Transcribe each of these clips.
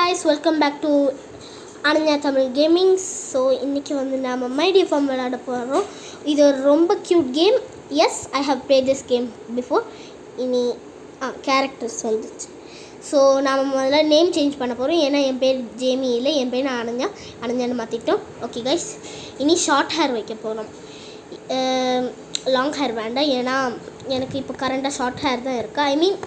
guys, welcome back to Ananya Tamil Gaming. So இன்னைக்கு வந்து நாம மைடி ஃபார்ம் விளையாட போறோம். இது ஒரு ரொம்ப cute game. Yes, I have played this game before. இனி கேரக்டர்ஸ் வந்துச்சு. ஸோ நாம் முதல்ல நேம் சேஞ்ச் பண்ண போகிறோம். ஏன்னா என் பேர் ஜேமி இல்லை, என் பேர் அனஞ்சான்னு மாற்றிட்டோம். ஓகே கைஸ், இனி ஷார்ட் ஹேர் வைக்க போகிறோம். லாங் ஹேர் வேண்டாம், ஏன்னா எனக்கு இப்போ கரண்டாக ஷார்ட் ஹேர் தான் இருக்குது. ஐ மீன்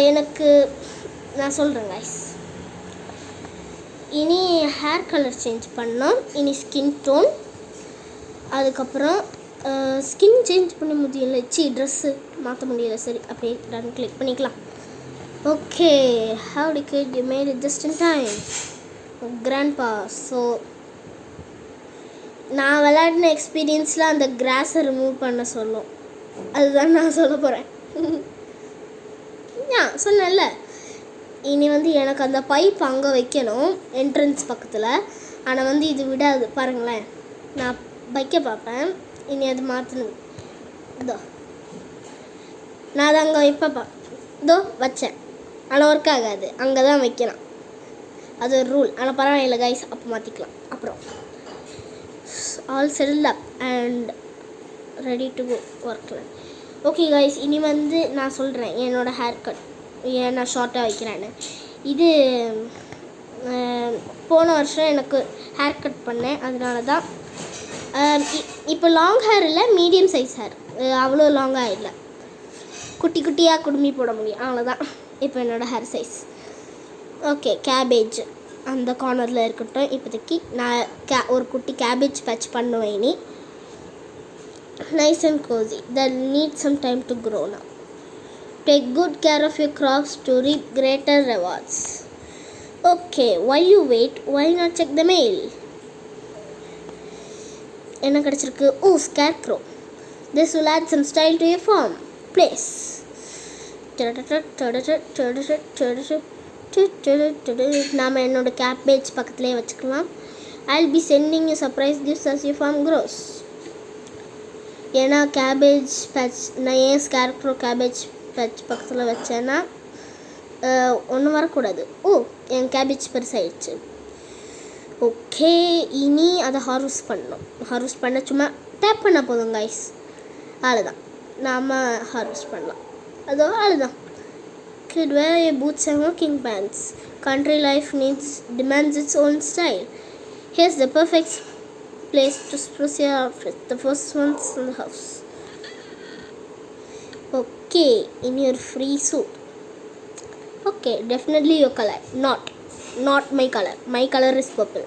எனக்கு நான் சொல்கிறேன் கைஸ். இனி ஹேர் கலர் சேஞ்ச் பண்ணோம். இனி ஸ்கின் டோன், அதுக்கப்புறம் ஸ்கின் சேஞ்ச் பண்ண முடியல, ட்ரெஸ்ஸு மாற்ற முடியல. சரி, அப்படியே டன் கிளிக் பண்ணிக்கலாம். Okay, how do kid you made it just in time grandpa. So நான் விளையாடின எக்ஸ்பீரியன்ஸில் அந்த கிராஸை ரிமூவ் பண்ண சொல்லும். அதுதான் நான் சொல்ல போகிறேன். சொன்னேன்ல, இனி வந்து எனக்கு அந்த பைப் அங்கே வைக்கணும் என்ட்ரன்ஸ் பக்கத்தில். ஆனால் வந்து இது விடாது. பாருங்களேன், நான் வைக்க பார்ப்பேன். இனி அது மாற்றணும். இதோ நான் அதை அங்கே வைப்பேன். இதோ வச்சேன், ஆனால் ஒர்க் ஆகாது. அங்கே தான் வைக்கலாம், அது ஒரு ரூல். ஆனால் பரவாயில்லை கைஸ், அப்போ மாற்றிக்கலாம். அப்புறம் all settle up and ready to go ஒர்க்கில். ஓகே கைஸ், இனி வந்து நான் சொல்கிறேன் என்னோடய ஹேர் கட் ஏன் நான் ஷார்ட்டாக வைக்கிறேன்னு. இது போன வருஷம் எனக்கு ஹேர் கட் பண்ணேன், அதனால தான். இப்போ லாங் ஹேர் இல்லை, மீடியம் சைஸ் ஹேர். அவ்வளோ லாங்காக இல்லை, குட்டி குட்டியாக குடுமி போட முடியும், அவ்வளோதான் இப்போ என்னோடய ஹேர் சைஸ். ஓகே, கேபேஜ் அந்த கார்னரில் இருக்கட்டும். இப்போதைக்கு நான் ஒரு குட்டி கேபேஜ் பேட்ச் பண்ணுவேன். இனி nice and cozy, they'll need some time to grow now. Take good care of your crops to reap greater rewards. Okay, while you wait, why not check the mail? என்ன கிடைச்சிருக்கு? Scarecrow. This will add some style to your farm. Place. நாம என்னோட cabbage பக்கத்துலேயே வச்சுக்கலாம். I'll be sending you surprise gifts as your farm grows. ஏன்னா cabbage batch, நான் ஏன் scarecrow cabbage batch பக்கத்தில் வச்சேன்னா ஒன்றும் வரக்கூடாது. என் கேபேஜ் பெருசாகிடுச்சு. ஓகே, இனி அதை ஹார்வெஸ்ட் பண்ணணும். ஹார்வெஸ்ட் பண்ண சும்மா டேப் பண்ண போதும் கைஸ், அவ்வளோதான். நாம் ஹார்வெஸ்ட் பண்ணலாம். அவ்வளோதான். Kid, wear your boots and working pants. Country life demands its own style. Here's the perfect place to spruce your outfit, the first ones in the house. Okay, in your free suit. Okay, definitely your color. Not my color. My color is purple.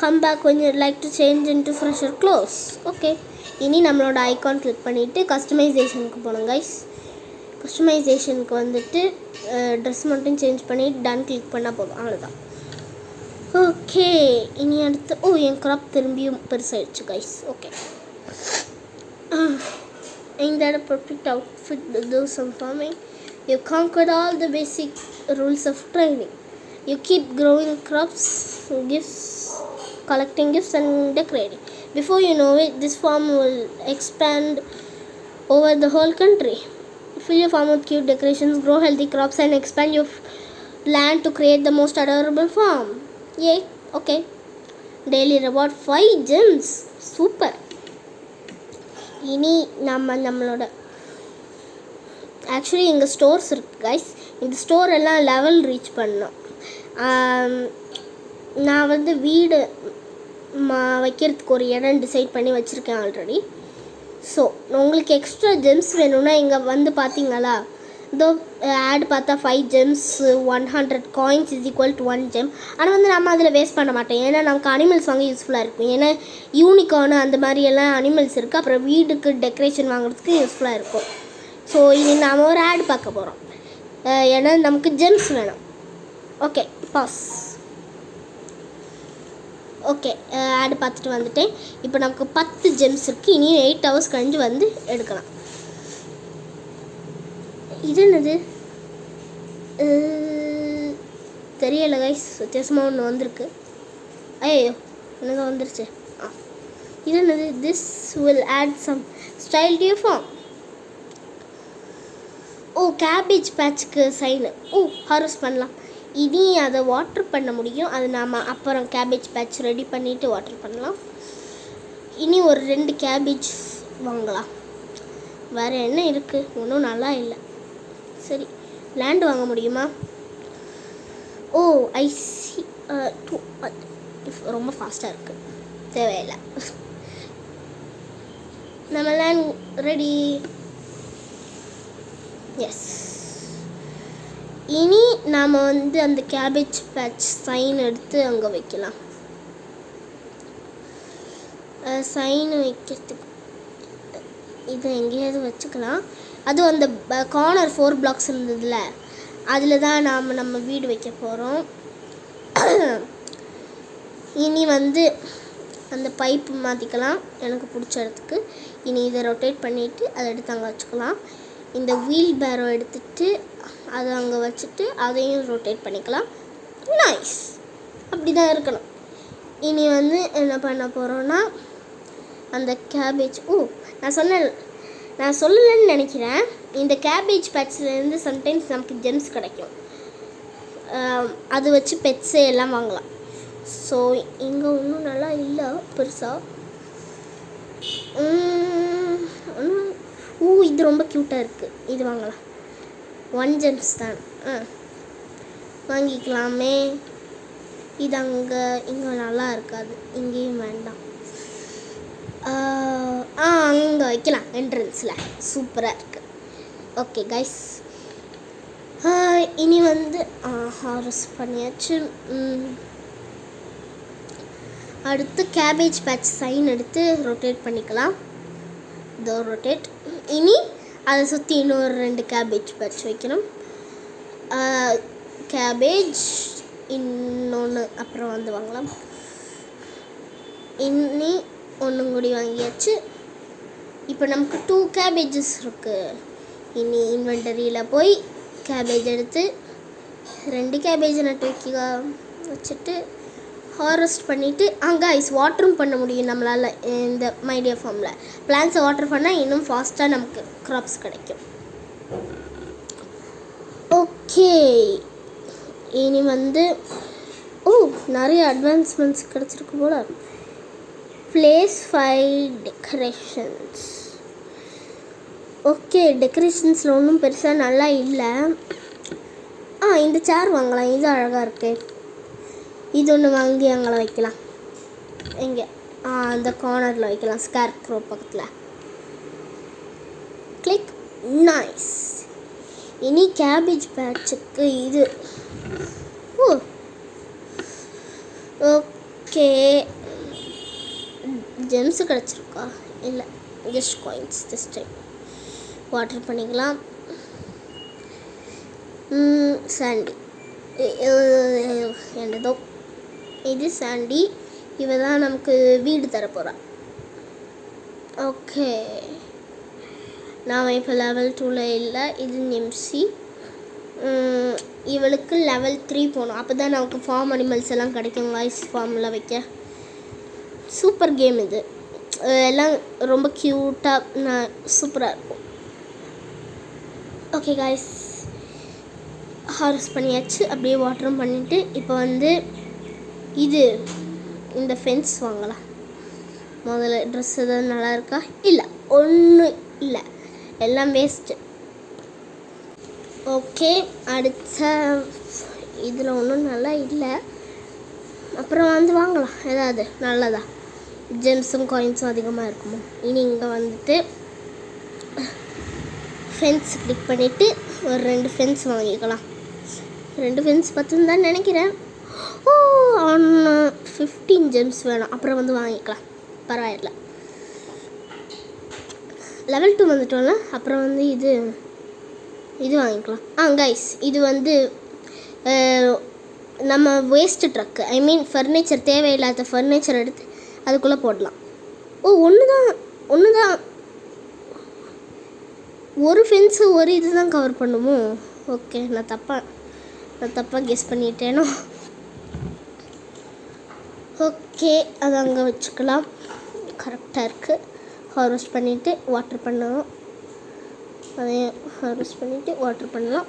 Come back when you'd like to change into fresher clothes. Okay, இனி நம்மளோட icon click பண்ணிவிட்டு கஸ்டமைசேஷனுக்கு போகணும் guys. கஸ்டமைசேஷனுக்கு வந்துட்டு dress மட்டும் change பண்ணி ton click பண்ணால் போதும், அவ்வளோதான். ஓகே, இனி அடுத்து என் கிராப் திரும்பியும் பெருசாகிடுச்சு guys. Okay, ain't that a perfect outfit to do some farming? You conquered all the basic rules of training. You keep growing crops, collecting gifts and decorating. Before you know it, this farm will expand over the whole country. Fill your farm with cute decorations, grow healthy crops and expand your land to create the most adorable farm. Yay. Okay, daily reward 5 gems. Super. இனி நம்மளோட actually இங்கே stores இருக்குது guys. இந்த store எல்லாம் level reach பண்ணோம். நான் வந்து வீடு வைக்கிறதுக்கு ஒரு இடம் டிசைட் பண்ணி வச்சுருக்கேன் ஆல்ரெடி. ஸோ உங்களுக்கு எக்ஸ்ட்ரா ஜெம்ஸ் வேணும்னா இங்கே வந்து பார்த்தீங்களா, இதோ ஆட் பார்த்தா 5 gems 100 coins is equal to 1 gem. ஆனால் வந்து நம்ம அதில் வேஸ்ட் பண்ண மாட்டோம், ஏன்னா நமக்கு அனிமல்ஸ் வாங்க யூஸ்ஃபுல்லாக இருக்கும். ஏன்னா யூனிகார்னு அந்த மாதிரியெல்லாம் அனிமல்ஸ் இருக்குது. அப்புறம் வீடுக்கு டெக்கரேஷன் வாங்குறதுக்கு யூஸ்ஃபுல்லாக இருக்கும். ஸோ இனி நாம் ஒரு ஆட் பார்க்க போகிறோம், ஏன்னா நமக்கு ஜெம்ஸ் வேணும். Okay, pass. ஓகே, ஆட் பார்த்துட்டு வந்துட்டேன். இப்போ நமக்கு 10 gems இருக்குது. இனி 8 hours கழிஞ்சு வந்து எடுக்கலாம். இது என்னது தெரியலை கைஸ், வித்தியாசமாக ஒன்று வந்திருக்கு. ஐயோ, என்னதான் வந்துருச்சு. இது என்னது? This will add some style to your farm. Cabbage பேட்சுக்கு சைனு. ஹார்வெஸ்ட் பண்ணலாம். இனி அதை வாட்டர் பண்ண முடியும். அது நாம் அப்புறம் கேபேஜ் பேட்ச் ரெடி பண்ணிவிட்டு வாட்டர் பண்ணலாம். இனி ஒரு 2 கேபேஜ் வாங்கலாம். வேறு என்ன இருக்குது? ஒன்றும் நல்லா இல்லை. சரி, லேண்ட் வாங்க முடியுமா? ஓ ஐசி ரொம்ப ஃபாஸ்ட்டாக இருக்குது, தேவையில்லை. நம்ம லேண்ட் ரெடி. எஸ். இனி நாம் வந்து அந்த கேபேஜ் பேட்ச் சைன் எடுத்து அங்கே வைக்கலாம். சைன் வைக்கிறதுக்கு இதை எங்கேயாவது வச்சுக்கலாம். அதுவும் அந்த கார்னர் 4 blocks இருந்ததுல, அதில் தான் நம்ம வீடு வைக்க போகிறோம். இனி வந்து அந்த பைப்பு மாற்றிக்கலாம் எனக்கு பிடிச்ச இடத்துக்கு. இனி இதை ரொட்டேட் பண்ணிவிட்டு அதை எடுத்து அங்கே வச்சுக்கலாம். இந்த வீல் பேரோ எடுத்துகிட்டு அதை அங்கே வச்சுட்டு அதையும் ரொட்டேட் பண்ணிக்கலாம். நைஸ், அப்படி தான் இருக்கணும். இனி வந்து என்ன பண்ண போகிறோன்னா அந்த கேபேஜ் நான் சொல்லலைன்னு நினைக்கிறேன். இந்த கேபேஜ் பேட்ச்லேருந்து சம்டைம்ஸ் நமக்கு ஜெம்ஸ் கிடைக்கும். அது வச்சு பெட்ஸே எல்லாம் வாங்கலாம். ஸோ இங்கே ஒன்றும் நல்லா இல்லை பெருசாக. இது ரொம்ப க்யூட்டாக இருக்குது, இது வாங்கலாம். 1 gems தான். வாங்கிக்கலாமே. இது இங்கே நல்லா இருக்காது, இங்கேயும் வேண்டாம். அங்கே வைக்கலாம் என்ட்ரன்ஸில், சூப்பராக இருக்குது. ஓகே கைஸ், இனி வந்து ஹார்வெஸ்ட் பண்ணியாச்சு. அடுத்து கேபேஜ் பேட்ச் சைன் எடுத்து ரொட்டேட் பண்ணிக்கலாம். இதோ ரொட்டேட். இனி அதை சுற்றி இன்னொரு 2 கேபேஜ் பேட்ச் வைக்கணும். கேபேஜ் இன்னொன்று அப்புறம் வந்து வாங்கலாம். இனி ஒன்றும் கூடி வாங்கியாச்சு. இப்போ நமக்கு 2 கேபேஜஸ் இருக்குது. இனி இன்வென்டரியில் போய் கேபேஜ் எடுத்து 2 கேபேஜ் நட்டு வச்சுட்டு ஹார்வெஸ்ட் பண்ணிவிட்டு ஐஸ் வாட்டரும் பண்ண முடியும் நம்மளால். இந்த மைடியா ஃபார்மில் பிளான்ஸை வாட்டர் பண்ணால் இன்னும் ஃபாஸ்ட்டாக நமக்கு க்ராப்ஸ் கிடைக்கும். ஓகே, இனி வந்து நிறைய அட்வான்ஸ்மெண்ட்ஸ் கிடச்சிருக்கு போல். Place 5 decorations. ஓகே, டெக்கரேஷன்ஸில் ஒன்றும் பெருசாக நல்லா இல்லை. இந்த சேர் வாங்கலாம், இது அழகாக இருக்குது. இது ஒன்று வாங்கி அங்கே வைக்கலாம். எங்கே? அந்த கார்னரில் வைக்கலாம், ஸ்கேர் க்ரோ பக்கத்தில். கிளிக். நைஸ். இனி கேபேஜ் பேட்சுக்கு இது. ஓகே, ஜெம்ஸு கிடச்சிருக்கா? இல்லை, just coins. This time water பண்ணிக்கலாம். சாண்டி என்னதோ இது சாண்டி. இவ தான் நமக்கு வீடு தரப்போகிறா. ஓகே, நாம் இப்போ லெவல் 2ல் இல்லை. இது நிம்சி. இவளுக்கு லெவல் 3 போகணும். அப்போ தான் நமக்கு ஃபார்ம் அனிமல்ஸ் எல்லாம் கிடைக்கும். வாய்ஸ் ஃபார்மில் வைக்க சூப்பர் கேம் இது. எல்லாம் ரொம்ப க்யூட்டாக சூப்பராக இருக்கும். ஓகே காய்ஸ், ஹார்வெஸ்ட் பண்ணியாச்சு. அப்படியே வாட்டரும் பண்ணிவிட்டு இப்போ வந்து இந்த ஃபென்ஸ் வாங்கலாம். முதல்ல ட்ரெஸ் எதாவது நல்லா இருக்கா? இல்லை, ஒன்றும் இல்லை, எல்லாம் வேஸ்ட்டு. ஓகே, அடுத்த இதில் ஒன்றும் நல்லா இல்லை. அப்புறம் வந்து வாங்கலாம் ஏதாவது நல்லதா. ஜெம்ஸும் காயின்ஸும் அதிகமாக இருக்குமோ. இனி இங்கே வந்துட்டு ஃபென்ஸ் கிளிக் பண்ணிவிட்டு ஒரு 2 ஃபென்ஸ் வாங்கிக்கலாம். 2 ஃபென்ஸ் பத்துன்னு தான் நினைக்கிறேன். 15 ஜெம்ஸ் வேணும். அப்புறம் வந்து வாங்கிக்கலாம், பரவாயில்ல. லெவல் 2 வந்துட்டோம்ல. அப்புறம் வந்து இது வாங்கிக்கலாம். கைஸ், இது வந்து நம்ம வேஸ்ட்டு ட்ரக்கு, ஐ மீன் ஃபர்னிச்சர், தேவையில்லாத ஃபர்னிச்சர் எடுத்து அதுக்குள்ளே போடலாம். ஒன்று தான் ஒரு ஃபென்ஸு ஒரு இது தான் கவர் பண்ணுமோ? ஓகே, நான் தப்பாக கெஸ் பண்ணிட்டேனோ. ஓகே, அது அங்கே வச்சுக்கலாம், கரெக்டாக இருக்குது. ஹார்வெஸ்ட் பண்ணிவிட்டு வாட்டர் பண்ணணும். அதையும் ஹார்வெஸ்ட் பண்ணிவிட்டு வாட்டர் பண்ணலாம்.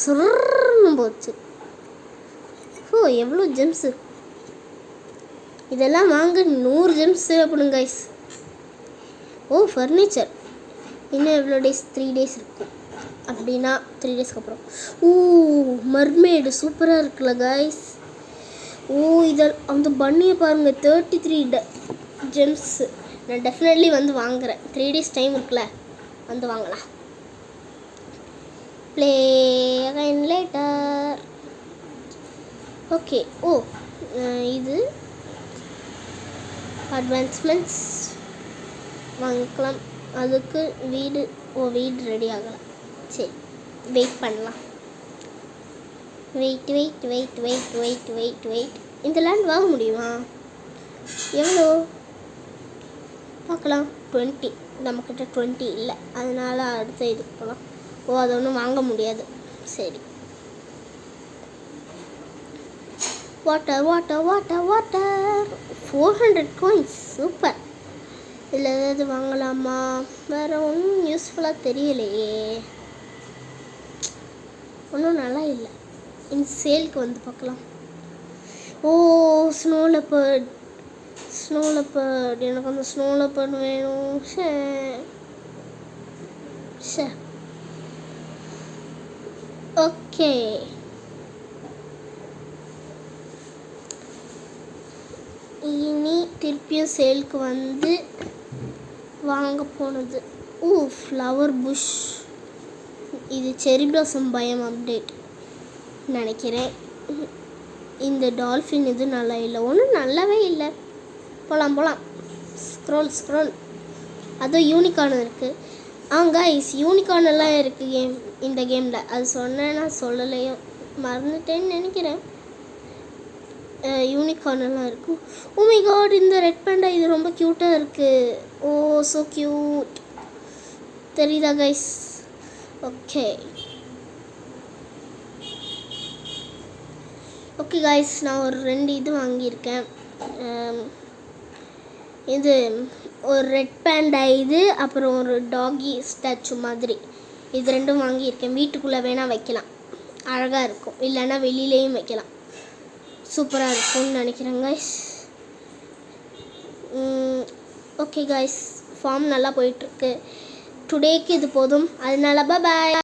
சுருன்னு போச்சு. ஓ எவ்வளோ ஜெம்ஸு! இதெல்லாம் வாங்க 100 ஜெம்ஸ் தேவைப்படும் கைஸ். ஓ ஃபர்னிச்சர். இன்னும் எவ்வளோ டேஸ்? 3 டேஸ் இருக்கும். அப்படின்னா 3 டேஸ்க்கு அப்புறம். ஓ மர்மேடு சூப்பராக இருக்குல்ல கைஸ். ஓ இதில் அந்த பண்ணியை பாருங்கள், 33 ஜெம்ஸு. நான் டெஃபினெட்லி வந்து வாங்குகிறேன். 3 டேஸ் டைம் இருக்குல்ல, வந்து வாங்கலாம். Play again later. ஓகே. ஓ இது அட்வான்ஸ்மெண்ட்ஸ் வாங்கிக்கலாம். அதுக்கு வீடு ரெடி ஆகலாம். சரி வெயிட் பண்ணலாம். வெயிட். இந்த லேண்ட் வாங்க முடியுமா? எவ்வளோ பார்க்கலாம். 20. நம்மக்கிட்ட 20 இல்லை, அதனால் அடுத்த இதுக்கு போகலாம். ஓ அதை ஒன்றும் வாங்க முடியாது. சரி. Water 400 coins. சூப்பர். இதில் ஏதாவது வாங்கலாமா? வேறு ஒன்றும் யூஸ்ஃபுல்லாக தெரியலையே. ஒன்றும் நல்லா இல்லை. இந்த சேலுக்கு வந்து பார்க்கலாம். ஓ ஸ்னோ லெப்பர்ட். எனக்கு அந்த ஸ்னோ லெப்பர்ட் வேணும். ஓகே. இனி திருப்பியும் சேலுக்கு வந்து வாங்க போனது. ஓ ஃப்ளவர் புஷ். இது செரி பிளாசம் பயம் அப்டேட் நினைக்கிறேன். இந்த டால்ஃபின் இது நல்லா இல்லை, ஒன்றும் நல்லாவே இல்லை. போகலாம். ஸ்க்ரோல். அதுவும் யூனிகார்ன் இருக்குது. கைஸ் யூனிகார்ன் எல்லாம் இருக்குது இந்த கேமில். அது சொன்னேன்னா சொல்லலையோ, மறந்துட்டேன்னு நினைக்கிறேன். யூனிகார்ன் எல்லாம் இருக்குது. ஓ மை காட், இந்த ரெட் பேண்டா இது ரொம்ப க்யூட்டாக இருக்குது. ஓ ஸோ க்யூட். தெரியுதா கைஸ்? ஓகே கைஸ், நான் ஒரு 2 இது வாங்கியிருக்கேன். இது ஒரு ரெட் பேண்டா இது, அப்புறம் ஒரு டாகி ஸ்டாச்சு மாதிரி. இது 2ம் வாங்கியிருக்கேன். வீட்டுக்குள்ளே வேணால் வைக்கலாம், அழகாக இருக்கும். இல்லைன்னா வெளியிலையும் வைக்கலாம், சூப்பராக இருக்கும்னு நினைக்கிறேன் கைஸ். ஓகே கைஸ், ஃபார்ம் நல்லா போயிட்டுருக்கு. டுடேக்கு இது போதும். அதனால பாய்.